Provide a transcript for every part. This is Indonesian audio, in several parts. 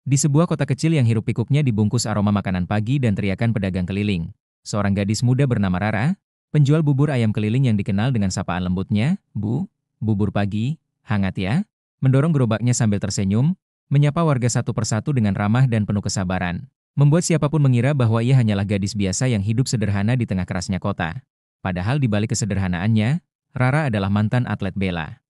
Di sebuah kota kecil yang hiruk-pikuknya dibungkus aroma makanan pagi dan teriakan pedagang keliling, seorang gadis muda bernama Rara, penjual bubur ayam keliling yang dikenal dengan sapaan lembutnya, "Bu, bubur pagi, hangat ya?" mendorong gerobaknya sambil tersenyum, menyapa warga satu persatu dengan ramah dan penuh kesabaran. Membuat siapapun mengira bahwa ia hanyalah gadis biasa yang hidup sederhana di tengah kerasnya kota. Padahal di balik kesederhanaannya, Rara adalah mantan atlet bela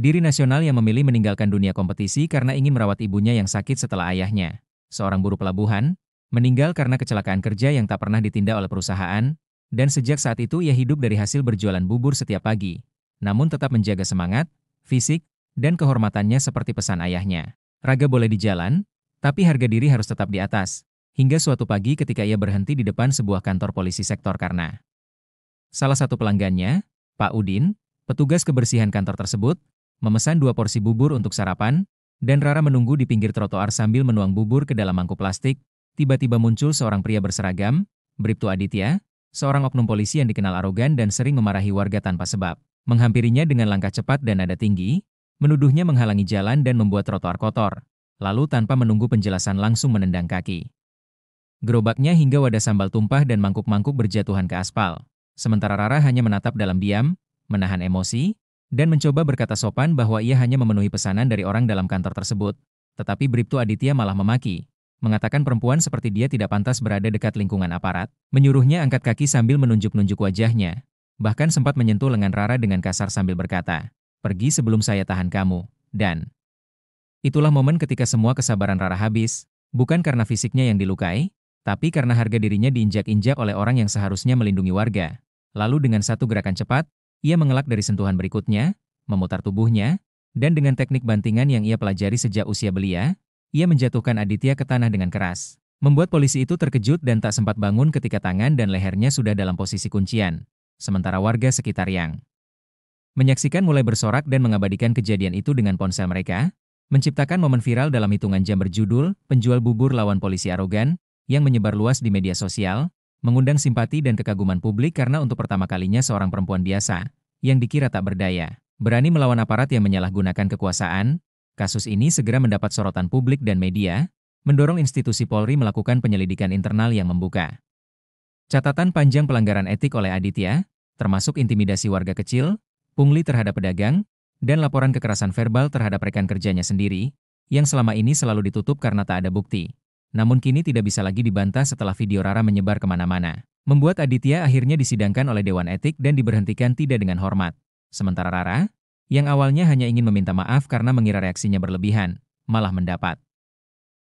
diri nasional yang memilih meninggalkan dunia kompetisi karena ingin merawat ibunya yang sakit setelah ayahnya, seorang buruh pelabuhan, meninggal karena kecelakaan kerja yang tak pernah ditindak oleh perusahaan, dan sejak saat itu ia hidup dari hasil berjualan bubur setiap pagi, namun tetap menjaga semangat, fisik, dan kehormatannya seperti pesan ayahnya. Raga boleh di jalan, tapi harga diri harus tetap di atas. Hingga suatu pagi ketika ia berhenti di depan sebuah kantor polisi sektor karena salah satu pelanggannya, Pak Udin, petugas kebersihan kantor tersebut, memesan 2 porsi bubur untuk sarapan, dan Rara menunggu di pinggir trotoar sambil menuang bubur ke dalam mangkuk plastik. Tiba-tiba muncul seorang pria berseragam, Bribtu Aditya, seorang oknum polisi yang dikenal arogan dan sering memarahi warga tanpa sebab. Menghampirinya dengan langkah cepat dan nada tinggi, menuduhnya menghalangi jalan dan membuat trotoar kotor. Lalu tanpa menunggu penjelasan langsung menendang kaki gerobaknya hingga wadah sambal tumpah dan mangkuk-mangkuk berjatuhan ke aspal. Sementara Rara hanya menatap dalam diam, menahan emosi, dan mencoba berkata sopan bahwa ia hanya memenuhi pesanan dari orang dalam kantor tersebut. Tetapi Bribtu Aditya malah memaki, mengatakan perempuan seperti dia tidak pantas berada dekat lingkungan aparat, menyuruhnya angkat kaki sambil menunjuk-nunjuk wajahnya. Bahkan sempat menyentuh lengan Rara dengan kasar sambil berkata, "Pergi sebelum saya tahan kamu." Dan itulah momen ketika semua kesabaran Rara habis, bukan karena fisiknya yang dilukai, tapi karena harga dirinya diinjak-injak oleh orang yang seharusnya melindungi warga. Lalu dengan satu gerakan cepat, ia mengelak dari sentuhan berikutnya, memutar tubuhnya, dan dengan teknik bantingan yang ia pelajari sejak usia belia, ia menjatuhkan Aditya ke tanah dengan keras. Membuat polisi itu terkejut dan tak sempat bangun ketika tangan dan lehernya sudah dalam posisi kuncian. Sementara warga sekitar yang menyaksikan mulai bersorak dan mengabadikan kejadian itu dengan ponsel mereka, menciptakan momen viral dalam hitungan jam berjudul, "Penjual bubur lawan polisi arogan", yang menyebar luas di media sosial, mengundang simpati dan kekaguman publik karena untuk pertama kalinya seorang perempuan biasa, yang dikira tak berdaya, berani melawan aparat yang menyalahgunakan kekuasaan. Kasus ini segera mendapat sorotan publik dan media, mendorong institusi Polri melakukan penyelidikan internal yang membuka catatan panjang pelanggaran etik oleh Aditya, termasuk intimidasi warga kecil, pungli terhadap pedagang, dan laporan kekerasan verbal terhadap rekan kerjanya sendiri, yang selama ini selalu ditutup karena tak ada bukti. Namun kini tidak bisa lagi dibantah setelah video Rara menyebar kemana-mana. Membuat Aditya akhirnya disidangkan oleh Dewan Etik dan diberhentikan tidak dengan hormat. Sementara Rara, yang awalnya hanya ingin meminta maaf karena mengira reaksinya berlebihan, malah mendapat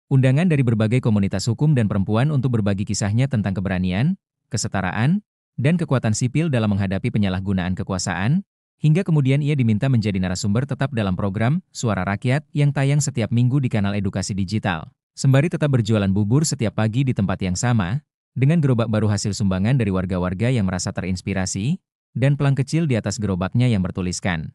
undangan dari berbagai komunitas hukum dan perempuan untuk berbagi kisahnya tentang keberanian, kesetaraan, dan kekuatan sipil dalam menghadapi penyalahgunaan kekuasaan, hingga kemudian ia diminta menjadi narasumber tetap dalam program Suara Rakyat yang tayang setiap minggu di kanal edukasi digital. Sembari tetap berjualan bubur setiap pagi di tempat yang sama, dengan gerobak baru hasil sumbangan dari warga-warga yang merasa terinspirasi, dan pelang kecil di atas gerobaknya yang bertuliskan,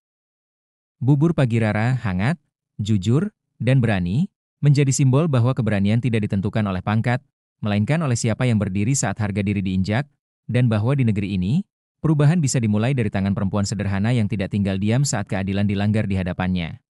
"Bubur pagi Rara, hangat, jujur, dan berani", menjadi simbol bahwa keberanian tidak ditentukan oleh pangkat, melainkan oleh siapa yang berdiri saat harga diri diinjak, dan bahwa di negeri ini, perubahan bisa dimulai dari tangan perempuan sederhana yang tidak tinggal diam saat keadilan dilanggar di hadapannya.